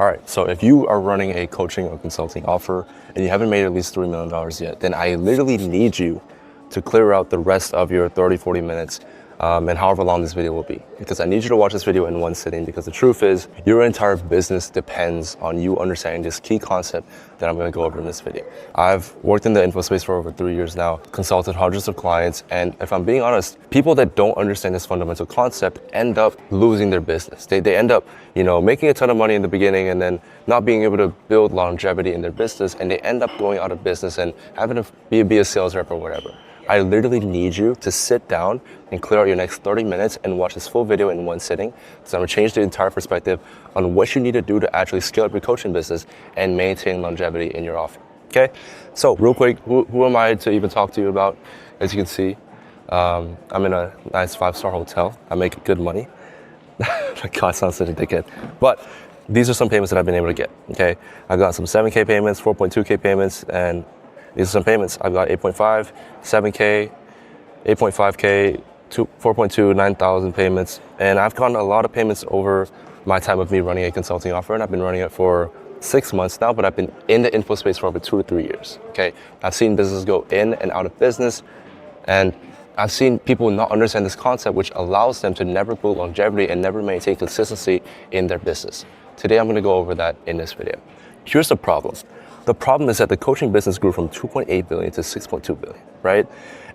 All right, so if you are running a coaching or consulting offer and you haven't made at least $3 million yet, then I literally need you to clear out the rest of your 30, 40 minutes and however long this video will be. Because I need you to watch this video in one sitting, because the truth is your entire business depends on you understanding this key concept that I'm gonna go over in this video. I've worked in the info space for over 3 years now, consulted hundreds of clients, and if I'm being honest, people that don't understand this fundamental concept end up losing their business. They end up, making a ton of money in the beginning and then not being able to build longevity in their business, and they end up going out of business and having to be a sales rep or whatever. I literally need you to sit down and clear out your next 30 minutes and watch this full video in one sitting. So I'm gonna change the entire perspective on what you need to do to actually scale up your coaching business and maintain longevity in your offer, okay? So real quick, who am I to even talk to you about? As you can see, I'm in a nice 5-star hotel. I make good money. My God, sounds such a dickhead. But these are some payments that I've been able to get, okay? I got some 7K payments, 4.2K payments, and these are some payments. I've got 8.5, 7K, 8.5K, 4.2, 9,000 payments. And I've gotten a lot of payments over my time of me running a consulting offer, and I've been running it for 6 months now, but I've been in the info space for over 2 to 3 years, okay? I've seen businesses go in and out of business, and I've seen people not understand this concept, which allows them to never build longevity and never maintain consistency in their business. Today, I'm gonna go over that in this video. Here's the problem. The problem is that the coaching business grew from 2.8 billion to 6.2 billion, right?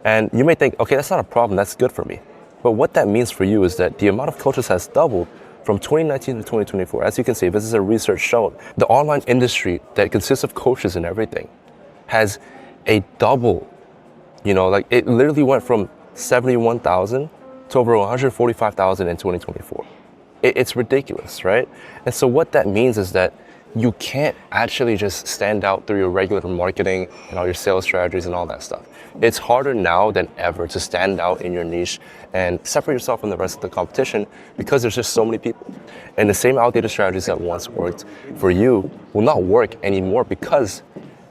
And you may think, okay, that's not a problem, that's good for me. But what that means for you is that the amount of coaches has doubled from 2019 to 2024. As you can see, this is a research shown. The online industry that consists of coaches and everything has a double, it literally went from 71,000 to over 145,000 in 2024. It's ridiculous, right? And so what that means is that you can't actually just stand out through your regular marketing and all your sales strategies and all that stuff. It's harder now than ever to stand out in your niche and separate yourself from the rest of the competition, because there's just so many people. And the same outdated strategies that once worked for you will not work anymore, because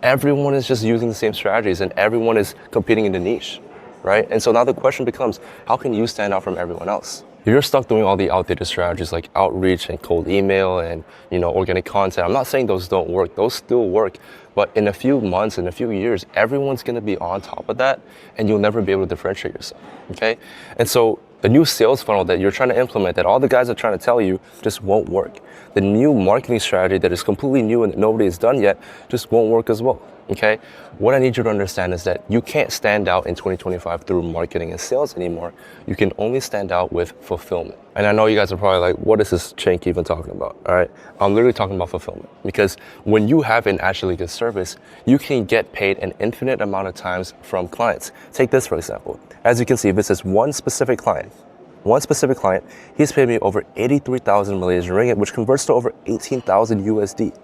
everyone is just using the same strategies and everyone is competing in the niche, right? And so now the question becomes, how can you stand out from everyone else? If you're stuck doing all the outdated strategies like outreach and cold email and organic content, I'm not saying those don't work, those still work, but in a few months, in a few years, everyone's gonna be on top of that and you'll never be able to differentiate yourself, okay? And so the new sales funnel that you're trying to implement, that all the guys are trying to tell you, just won't work. The new marketing strategy that is completely new and nobody has done yet just won't work as well, okay? What I need you to understand is that you can't stand out in 2025 through marketing and sales anymore. You can only stand out with fulfillment. And I know you guys are probably like, what is this Chink even talking about, all right? I'm literally talking about fulfillment, because when you have an actually good service, you can get paid an infinite amount of times from clients. Take this, for example. As you can see, this is one specific client, he's paid me over 83,000 Malaysian ringgit, which converts to over 18,000 USD.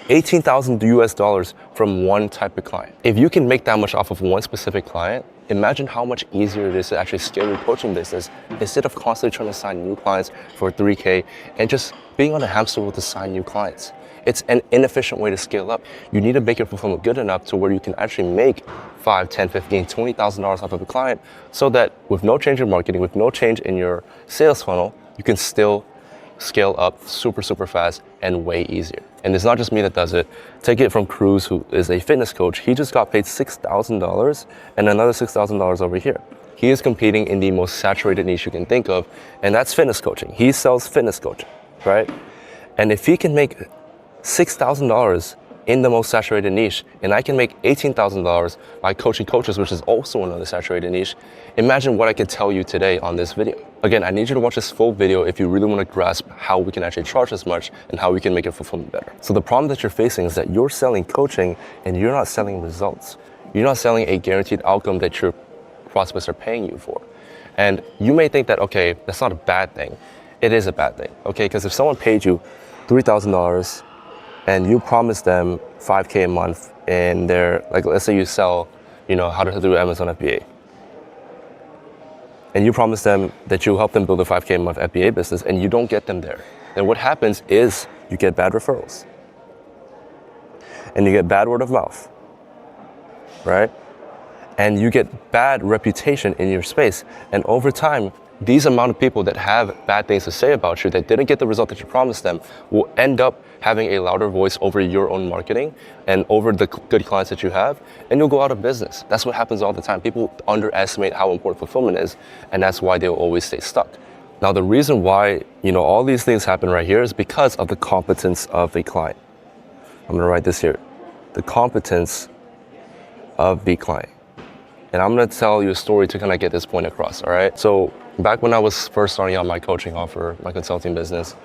18,000 US dollars from one type of client. If you can make that much off of one specific client, imagine how much easier it is to actually scale your coaching business instead of constantly trying to sign new clients for 3K and just being on a hamster wheel to sign new clients. It's an inefficient way to scale up. You need to make your fulfillment good enough to where you can actually make $5, $10, $15, $20,000 off of a client, so that with no change in marketing, with no change in your sales funnel, you can still scale up super, super fast and way easier. And it's not just me that does it. Take it from Cruz, who is a fitness coach. He just got paid $6,000 and another $6,000 over here. He is competing in the most saturated niche you can think of, and that's fitness coaching. He sells fitness coaching, right? And if he can make $6,000 in the most saturated niche, and I can make $18,000 by coaching coaches, which is also another saturated niche, imagine what I can tell you today on this video. Again, I need you to watch this full video if you really want to grasp how we can actually charge this much and how we can make your fulfillment better. So the problem that you're facing is that you're selling coaching and you're not selling results. You're not selling a guaranteed outcome that your prospects are paying you for. And you may think that, okay, that's not a bad thing. It is a bad thing, okay? Because if someone paid you $3,000 and you promise them 5K a month in their, like, let's say you sell, how to do Amazon FBA. And you promise them that you'll help them build a 5K a month FBA business, and you don't get them there. Then what happens is you get bad referrals. And you get bad word of mouth, right? And you get bad reputation in your space. And over time, these amount of people that have bad things to say about you, that didn't get the result that you promised them, will end up having a louder voice over your own marketing and over the good clients that you have, and you'll go out of business. That's what happens all the time. People underestimate how important fulfillment is, and that's why they'll always stay stuck. Now, the reason why, all these things happen right here is because of the competence of a client. I'm gonna write this here. The competence of the client. And I'm gonna tell you a story to kind of get this point across, all right? So back when I was first starting out my coaching offer, my consulting business,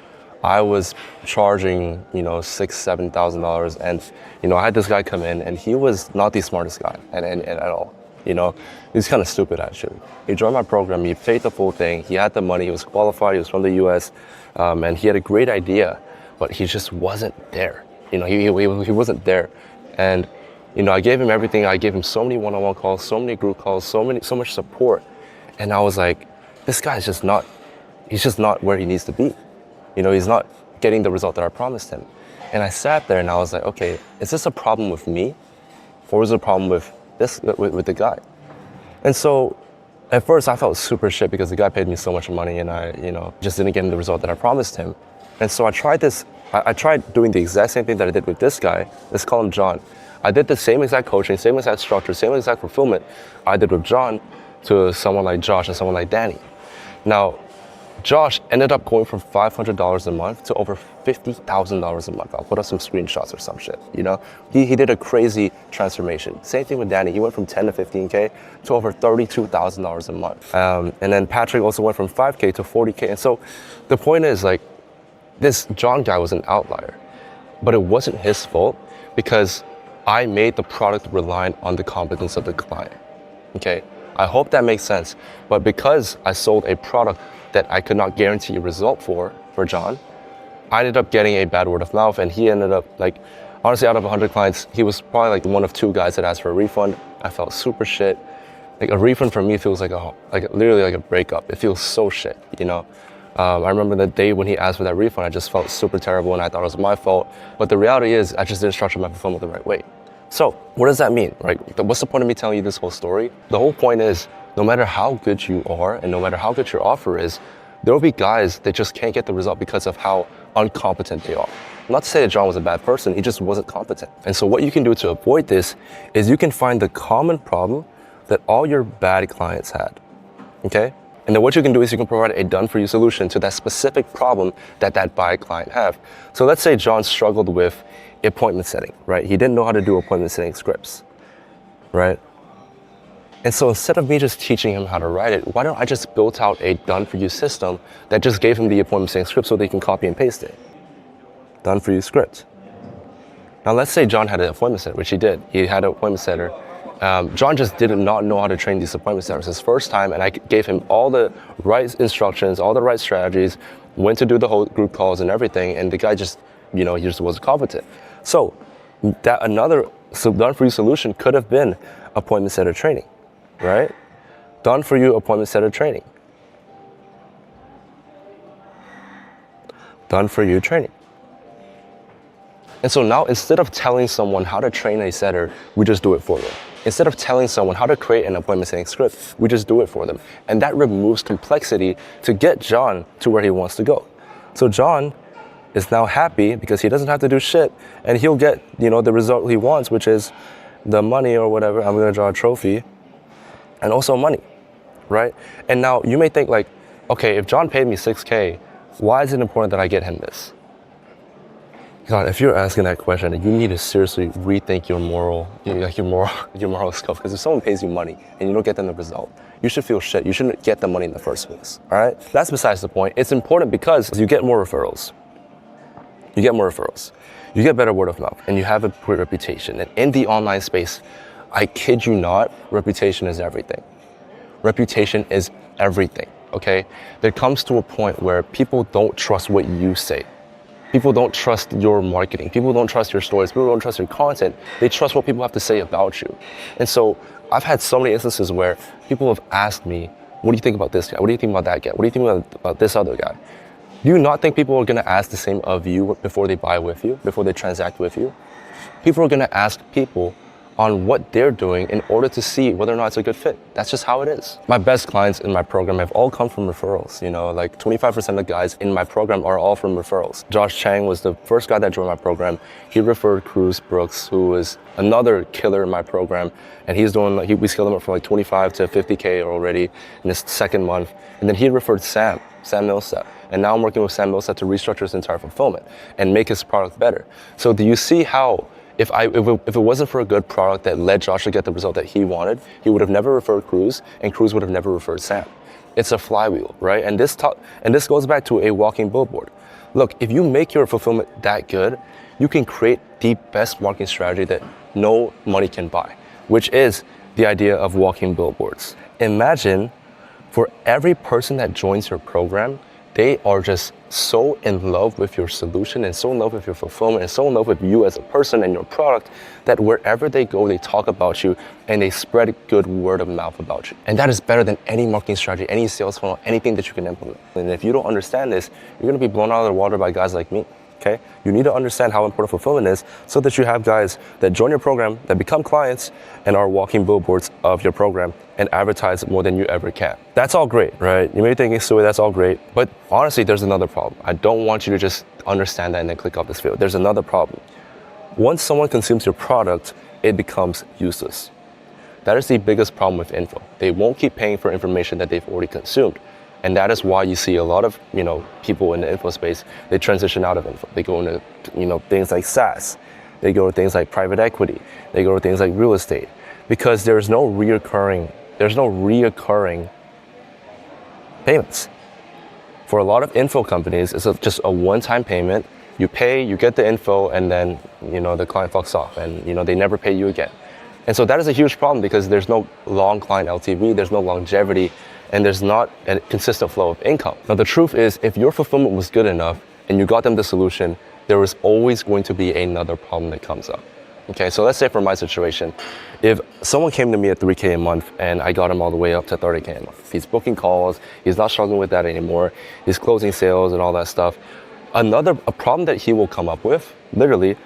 I was charging, $6,000, $7,000. And, I had this guy come in and he was not the smartest guy at all. He's kind of stupid actually. He joined my program, he paid the full thing, he had the money, he was qualified, he was from the US, and he had a great idea, but he just wasn't there. He wasn't there. And, I gave him everything. I gave him so many one-on-one calls, so many group calls, so much support. And I was like, this guy's just not where he needs to be. He's not getting the result that I promised him. And I sat there and I was like, okay, is this a problem with me? Or is it a problem with the guy? And so at first I felt super shit because the guy paid me so much money and I, just didn't get the result that I promised him. And so I tried this. I tried doing the exact same thing that I did with this guy. Let's call him John. I did the same exact coaching, same exact structure, same exact fulfillment I did with John to someone like Josh and someone like Danny. Now, Josh ended up going from $500 a month to over $50,000 a month. I'll put up some screenshots or some shit, He did a crazy transformation. Same thing with Danny. He went from 10 to 15K to over $32,000 a month. And then Patrick also went from 5K to 40K. And so the point is, this John guy was an outlier, but it wasn't his fault because I made the product reliant on the competence of the client, okay? I hope that makes sense. But because I sold a product that I could not guarantee a result for John, I ended up getting a bad word of mouth, and he ended up honestly, out of 100 clients, he was probably one of 2 guys that asked for a refund. I felt super shit. A refund for me feels literally like a breakup. It feels so shit, I remember the day when he asked for that refund, I just felt super terrible and I thought it was my fault. But the reality is I just didn't structure my fulfillment the right way. So what does that mean, right? What's the point of me telling you this whole story? The whole point is, no matter how good you are and no matter how good your offer is, there will be guys that just can't get the result because of how incompetent they are. Not to say that John was a bad person, he just wasn't competent. And so what you can do to avoid this is you can find the common problem that all your bad clients had, okay? And then what you can do is you can provide a done-for-you solution to that specific problem that bad client have. So let's say John struggled with appointment setting, right? He didn't know how to do appointment setting scripts, right? And so instead of me just teaching him how to write it, why don't I just build out a done-for-you system that just gave him the appointment setting script so they can copy and paste it? Done-for-you script. Now let's say John had an appointment setter, which he did. He had an appointment setter. John just did not know how to train these appointment setters his first time, and I gave him all the right instructions, all the right strategies, when to do the whole group calls and everything, and the guy just, he just wasn't competent. So that another done-for-you solution could have been appointment setter training, right? Done-for-you appointment setter training. Done-for-you training. And so now instead of telling someone how to train a setter, we just do it for them. Instead of telling someone how to create an appointment setting script, we just do it for them. And that removes complexity to get John to where he wants to go. So John is now happy because he doesn't have to do shit, and he'll get, the result he wants, which is the money or whatever. I'm gonna draw a trophy, and also money, right? And now you may think okay, if John paid me 6K, why is it important that I get him this? God, if you're asking that question, you need to seriously rethink your moral stuff. Because if someone pays you money and you don't get them the result, you should feel shit. You shouldn't get the money in the first place. All right? That's besides the point. It's important because you get more referrals. You get better word of mouth, and you have a great reputation. And in the online space, I kid you not, reputation is everything. Reputation is everything. Okay? There comes to a point where people don't trust what you say. People don't trust your marketing. People don't trust your stories. People don't trust your content. They trust what people have to say about you. And so I've had so many instances where people have asked me, what do you think about this guy? What do you think about that guy? What do you think about this other guy? Do you not think people are going to ask the same of you before they buy with you, before they transact with you? People are going to ask people on what they're doing in order to see whether or not it's a good fit. That's just how it is. My best clients in my program have all come from referrals. You know, like 25% of the guys in my program are all from referrals. Josh Chang was the first guy that joined my program. He referred Cruz Brooks, who was another killer in my program. And we scaled him up from like 25 to 50K already in his second month. And then he referred Sam Millsap. And now I'm working with Sam Millsap to restructure his entire fulfillment and make his product better. So do you see how if it wasn't for a good product that led Josh to get the result that he wanted, he would have never referred Cruz, and Cruz would have never referred Sam. It's a flywheel, right? And this goes back to a walking billboard. Look, if you make your fulfillment that good, you can create the best marketing strategy that no money can buy, which is the idea of walking billboards. Imagine for every person that joins your program, they are just so in love with your solution and so in love with your fulfillment and so in love with you as a person and your product that wherever they go, they talk about you and they spread good word of mouth about you. And that is better than any marketing strategy, any sales funnel, anything that you can implement. And if you don't understand this, you're gonna be blown out of the water by guys like me. Okay? You need to understand how important fulfillment is so that you have guys that join your program, that become clients, and are walking billboards of your program and advertise more than you ever can. That's all great, right? You may be thinking, Sui, that's all great. But honestly, there's another problem. I don't want you to just understand that and then click off this video. There's another problem. Once someone consumes your product, it becomes useless. That is the biggest problem with info. They won't keep paying for information that they've already consumed. And that is why you see a lot of, people in the info space, they transition out of info. They go into, things like SaaS. They go to things like private equity. They go to things like real estate because there's no reoccurring payments. For a lot of info companies, it's just a one-time payment. You pay, you get the info, and then, the client fucks off and, they never pay you again. And so that is a huge problem because there's no long client LTV, there's no longevity, and there's not a consistent flow of income. Now, the truth is, if your fulfillment was good enough and you got them the solution, there is always going to be another problem that comes up. Okay, so let's say for my situation, if someone came to me at 3K a month and I got him all the way up to 30K a month, he's booking calls, he's not struggling with that anymore, he's closing sales and all that stuff. A problem that he will come up with, literally,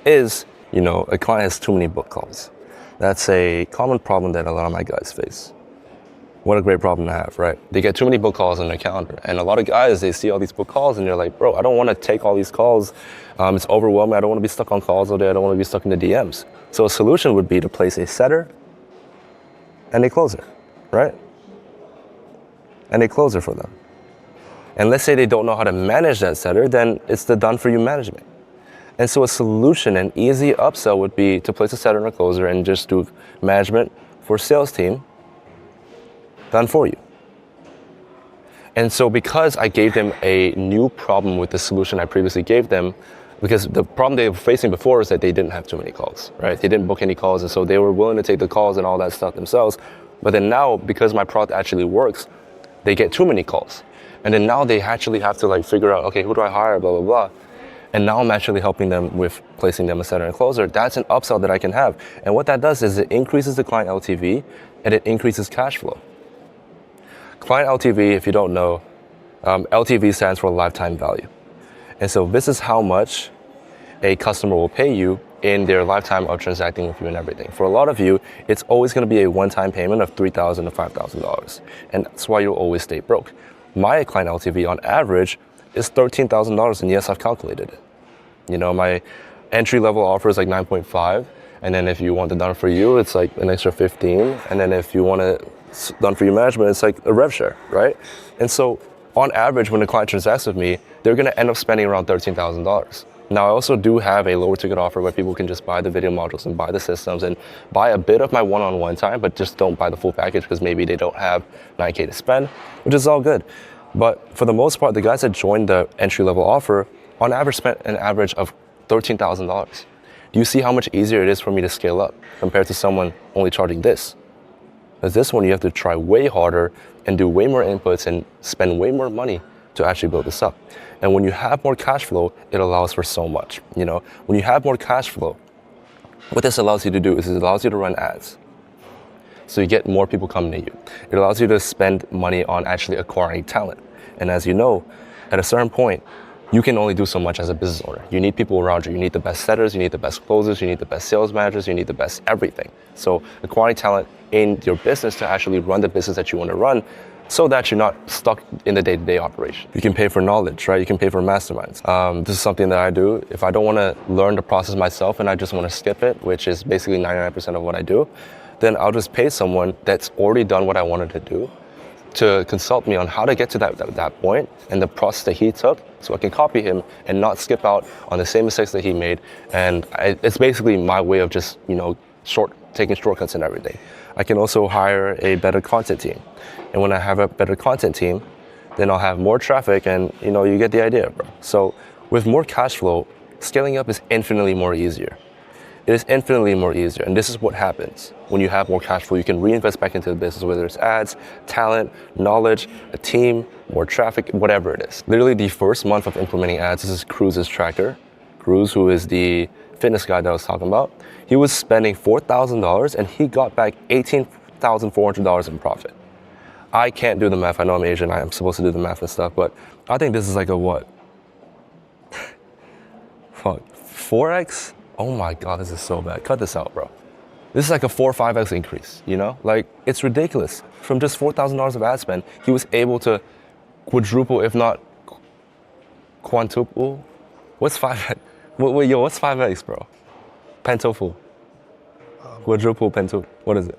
is, a client has too many book calls. That's a common problem that a lot of my guys face. What a great problem to have, right? They get too many book calls on their calendar. And a lot of guys, they see all these book calls and they're like, bro, I don't want to take all these calls. It's overwhelming. I don't want to be stuck on calls all day. I don't want to be stuck in the DMs. So a solution would be to place a setter and a closer, right? And a closer for them. And let's say they don't know how to manage that setter, then it's the done for you management. And so a solution, an easy upsell would be to place a setter and a closer and just do management for sales team done for you. And so because I gave them a new problem with the solution I previously gave them, because the problem they were facing before is that they didn't have too many calls, right? They didn't book any calls, and so they were willing to take the calls and all that stuff themselves. But then now, because my product actually works, they get too many calls. And then now they actually have to figure out, okay, who do I hire, blah, blah, blah. And now I'm actually helping them with placing them a setter and closure. That's an upsell that I can have. And what that does is it increases the client LTV and it increases cash flow. Client LTV, if you don't know, LTV stands for lifetime value. And so this is how much a customer will pay you in their lifetime of transacting with you and everything. For a lot of you, it's always gonna be a one-time payment of $3,000 to $5,000. And that's why you'll always stay broke. My client LTV on average is $13,000, and yes, I've calculated it. My entry-level offer is 9.5, and then if you want the done for you, it's an extra 15, and then if you want it done for you management, it's a rev share, right? And so on average, when a client transacts with me, they're gonna end up spending around $13,000. Now, I also do have a lower ticket offer where people can just buy the video modules and buy the systems and buy a bit of my one-on-one time, but just don't buy the full package because maybe they don't have 9K to spend, which is all good. But for the most part, the guys that joined the entry-level offer, on average, spent an average of $13,000. Do you see how much easier it is for me to scale up compared to someone only charging this? Because this one, you have to try way harder and do way more inputs and spend way more money to actually build this up. And when you have more cash flow, it allows for so much. When you have more cash flow, what this allows you to do is it allows you to run ads. So you get more people coming to you. It allows you to spend money on actually acquiring talent. And as you know, at a certain point, you can only do so much as a business owner. You need people around you. You need the best setters, you need the best closers, you need the best sales managers, you need the best everything. So acquiring talent in your business to actually run the business that you want to run so that you're not stuck in the day-to-day operation. You can pay for knowledge, right? You can pay for masterminds. This is something that I do. If I don't want to learn the process myself and I just want to skip it, which is basically 99% of what I do, then I'll just pay someone that's already done what I wanted to do to consult me on how to get to that point and the process that he took, so I can copy him and not skip out on the same mistakes that he made. And it's basically my way of just, taking shortcuts and everything. I can also hire a better content team. And when I have a better content team, then I'll have more traffic and, you get the idea, bro. So with more cash flow, scaling up is infinitely more easier. It is infinitely more easier. And this is what happens when you have more cash flow. You can reinvest back into the business, whether it's ads, talent, knowledge, a team, more traffic, whatever it is. Literally the first month of implementing ads, this is Cruz's tracker. Cruz, who is the fitness guy that I was talking about, he was spending $4,000 and he got back $18,400 in profit. I can't do the math. I know I'm Asian. I'm supposed to do the math and stuff, but I think this is like a what? Fuck, 4x? Oh my God, this is so bad. Cut this out, bro. This is like a 4 or 5x increase, Like, it's ridiculous. From just $4,000 of ad spend, he was able to quadruple, if not quintuple. What's 5x? What's 5x, bro? Pentuple. Quadruple, pentuple. What is it?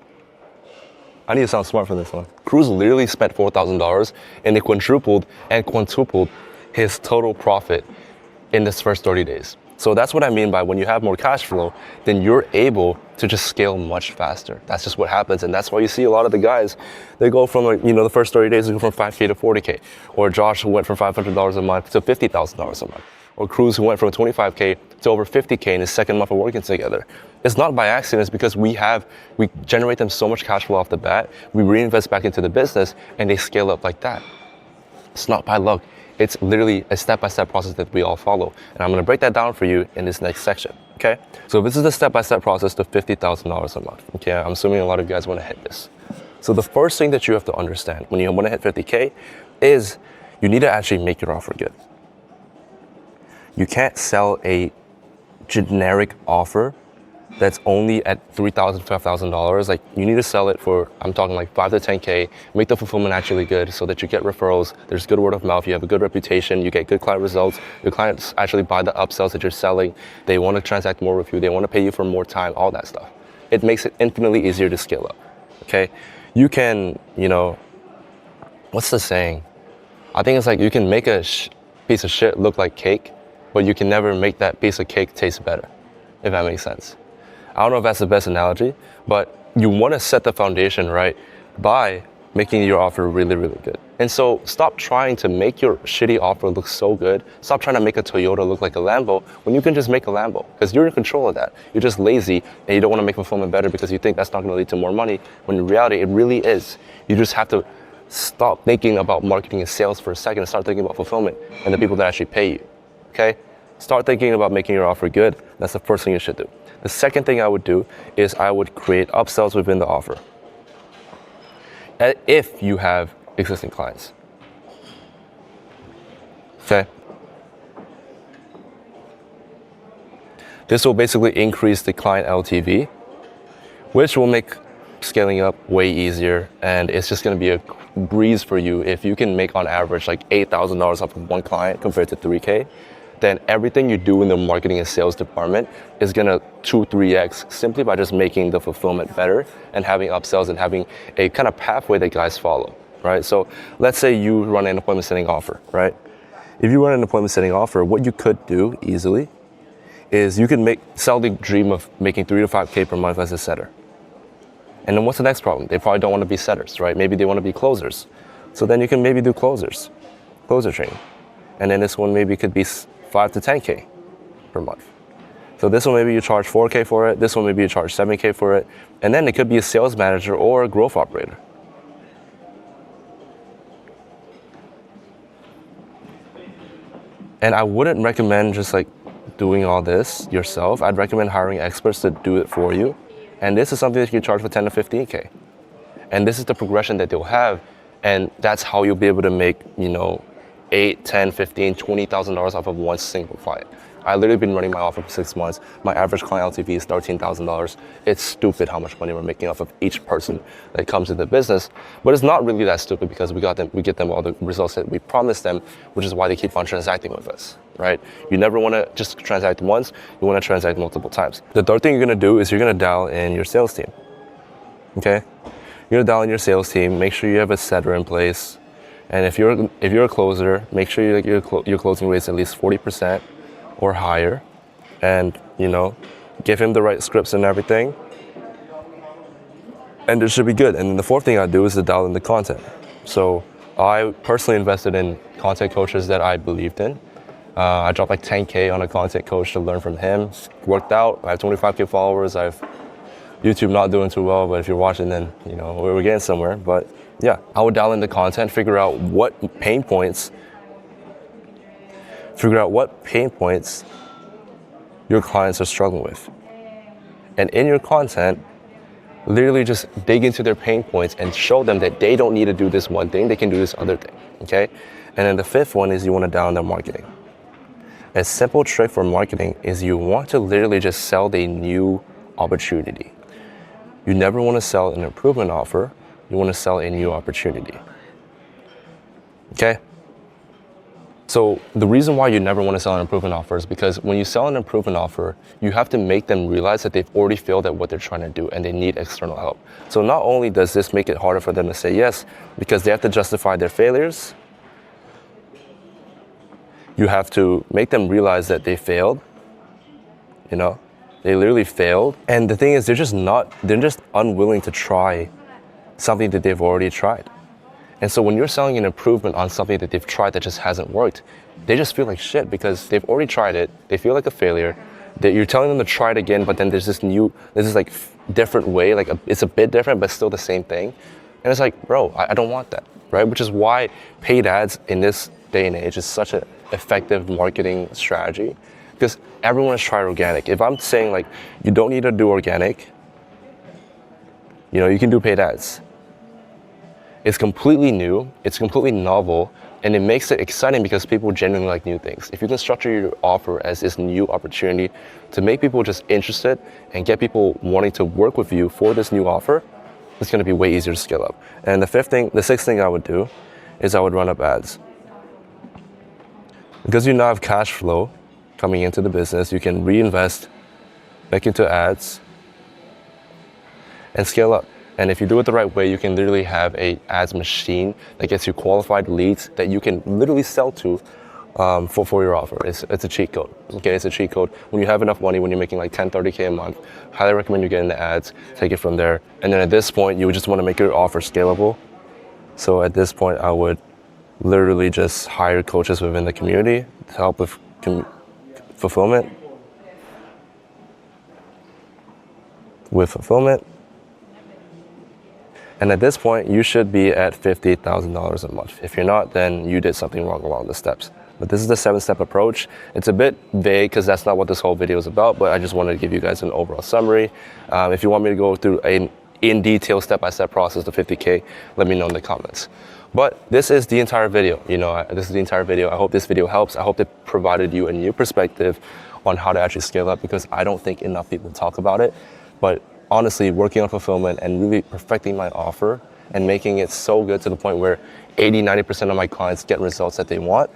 I need to sound smart for this one. Cruz literally spent $4,000 and they quadrupled and quintupled his total profit in this first 30 days. So that's what I mean by when you have more cash flow, then you're able to just scale much faster. That's just what happens. And that's why you see a lot of the guys, they go from, the first 30 days, they go from 5K to 40K. Or Josh, who went from $500 a month to $50,000 a month. Or Cruz, who went from 25K to over 50K in his second month of working together. It's not by accident, it's because we generate them so much cash flow off the bat, we reinvest back into the business, and they scale up like that. It's not by luck. It's literally a step-by-step process that we all follow. And I'm gonna break that down for you in this next section, okay? So this is the step-by-step process to $50,000 a month, okay? I'm assuming a lot of you guys wanna hit this. So the first thing that you have to understand when you wanna hit 50K is you need to actually make your offer good. You can't sell a generic offer that's only at $3,000, $5,000. Like, you need to sell it for, I'm talking like 5 to 10K, make the fulfillment actually good so that you get referrals, there's good word of mouth, you have a good reputation, you get good client results, your clients actually buy the upsells that you're selling, they want to transact more with you, they want to pay you for more time, all that stuff. It makes it infinitely easier to scale up, okay? You can, what's the saying? I think it's like you can make a piece of shit look like cake, but you can never make that piece of cake taste better, if that makes sense. I don't know if that's the best analogy, but you want to set the foundation right by making your offer really, really good. And so stop trying to make your shitty offer look so good. Stop trying to make a Toyota look like a Lambo when you can just make a Lambo, because you're in control of that. You're just lazy and you don't want to make fulfillment better because you think that's not going to lead to more money, when in reality it really is. You just have to stop thinking about marketing and sales for a second and start thinking about fulfillment and the people that actually pay you, okay? Start thinking about making your offer good. That's the first thing you should do. The second thing I would do is I would create upsells within the offer, if you have existing clients, okay? This will basically increase the client LTV, which will make scaling up way easier, and it's just gonna be a breeze for you. If you can make on average like $8,000 off of one client compared to 3K, then everything you do in the marketing and sales department is gonna 2-3x simply by just making the fulfillment better and having upsells and having a kind of pathway that guys follow, right? So let's say you run an appointment setting offer, right? If you run an appointment setting offer, what you could do easily is you can sell the dream of making 3 to 5K per month as a setter. And then what's the next problem? They probably don't want to be setters, right? Maybe they want to be closers. So then you can maybe do closer training. And then this one maybe could be 5 to 10K per month. So this one maybe you charge 4K for it, this one maybe you charge 7K for it, and then it could be a sales manager or a growth operator. And I wouldn't recommend just like doing all this yourself. I'd recommend hiring experts to do it for you. And this is something that you can charge for 10 to 15K. And this is the progression that they'll have, and that's how you'll be able to make, $8, $10, $15, $20,000 off of one single client. I literally been running my offer for 6 months. My average client LTV is $13,000. It's stupid how much money we're making off of each person that comes into the business, but it's not really that stupid because we get them all the results that we promised them, which is why they keep on transacting with us, right? You never want to just transact once, you want to transact multiple times. The third thing you're going to do is you're going to dial in your sales team, okay? You're going to dial in your sales team, make sure you have a setter in place, and if you're a closer, make sure your closing rate is at least 40% or higher, and give him the right scripts and everything, and it should be good. And then the fourth thing I do is to dial in the content. So I personally invested in content coaches that I believed in. I dropped like 10K on a content coach to learn from him. Worked out. I have 25K followers. I've YouTube not doing too well, but if you're watching, then we're getting somewhere. But yeah, I would dial in the content, figure out what pain points your clients are struggling with. And in your content, literally just dig into their pain points and show them that they don't need to do this one thing, they can do this other thing, okay? And then the fifth one is you want to dial in their marketing. A simple trick for marketing is you want to literally just sell the new opportunity. You never want to sell an improvement offer, you want to sell a new opportunity, okay? So the reason why you never want to sell an improvement offer is because when you sell an improvement offer, you have to make them realize that they've already failed at what they're trying to do and they need external help. So not only does this make it harder for them to say yes, because they have to justify their failures, you have to make them realize that they failed, they literally failed. And the thing is, they're just unwilling to try something that they've already tried. And so when you're selling an improvement on something that they've tried that just hasn't worked, they just feel like shit because they've already tried it. They feel like a failure. That you're telling them to try it again, but then there's this like different way, it's a bit different, but still the same thing. And it's like, bro, I don't want that, right? Which is why paid ads in this day and age is such an effective marketing strategy, because everyone has tried organic. If I'm saying like, you don't need to do organic, you can do paid ads. It's completely new, it's completely novel, and it makes it exciting because people genuinely like new things. If you can structure your offer as this new opportunity to make people just interested and get people wanting to work with you for this new offer, it's gonna be way easier to scale up. And the sixth thing I would do is I would run up ads. Because you now have cash flow coming into the business, you can reinvest back into ads and scale up. And if you do it the right way, you can literally have a ads machine that gets you qualified leads that you can literally sell to for your offer. It's a cheat code, okay? It's a cheat code. When you have enough money, when you're making like 10, 30K a month, highly recommend you get into ads, take it from there. And then at this point, you would just want to make your offer scalable. So at this point, I would literally just hire coaches within the community to help with fulfillment. And at this point, you should be at $50,000 a month. If you're not, then you did something wrong along the steps. But this is the 7-step approach. It's a bit vague because that's not what this whole video is about, but I just wanted to give you guys an overall summary. If you want me to go through an in detail step-by-step process to 50K, let me know in the comments. But this is the entire video. I hope this video helps. I hope it provided you a new perspective on how to actually scale up, because I don't think enough people talk about it. But honestly, working on fulfillment and really perfecting my offer and making it so good to the point where 80-90% of my clients get results that they want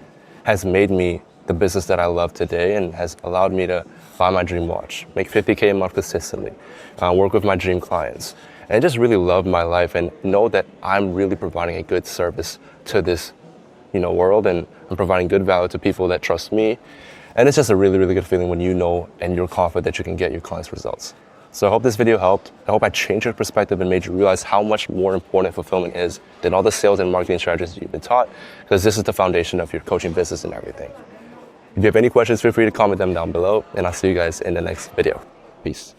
has made me the business that I love today and has allowed me to buy my dream watch, make 50K a month consistently, work with my dream clients, and just really love my life and know that I'm really providing a good service to this world, and I'm providing good value to people that trust me. And it's just a really, really good feeling when you know and you're confident that you can get your clients results. So I hope this video helped. I hope I changed your perspective and made you realize how much more important fulfillment is than all the sales and marketing strategies you've been taught, because this is the foundation of your coaching business and everything. If you have any questions, feel free to comment them down below, and I'll see you guys in the next video. Peace.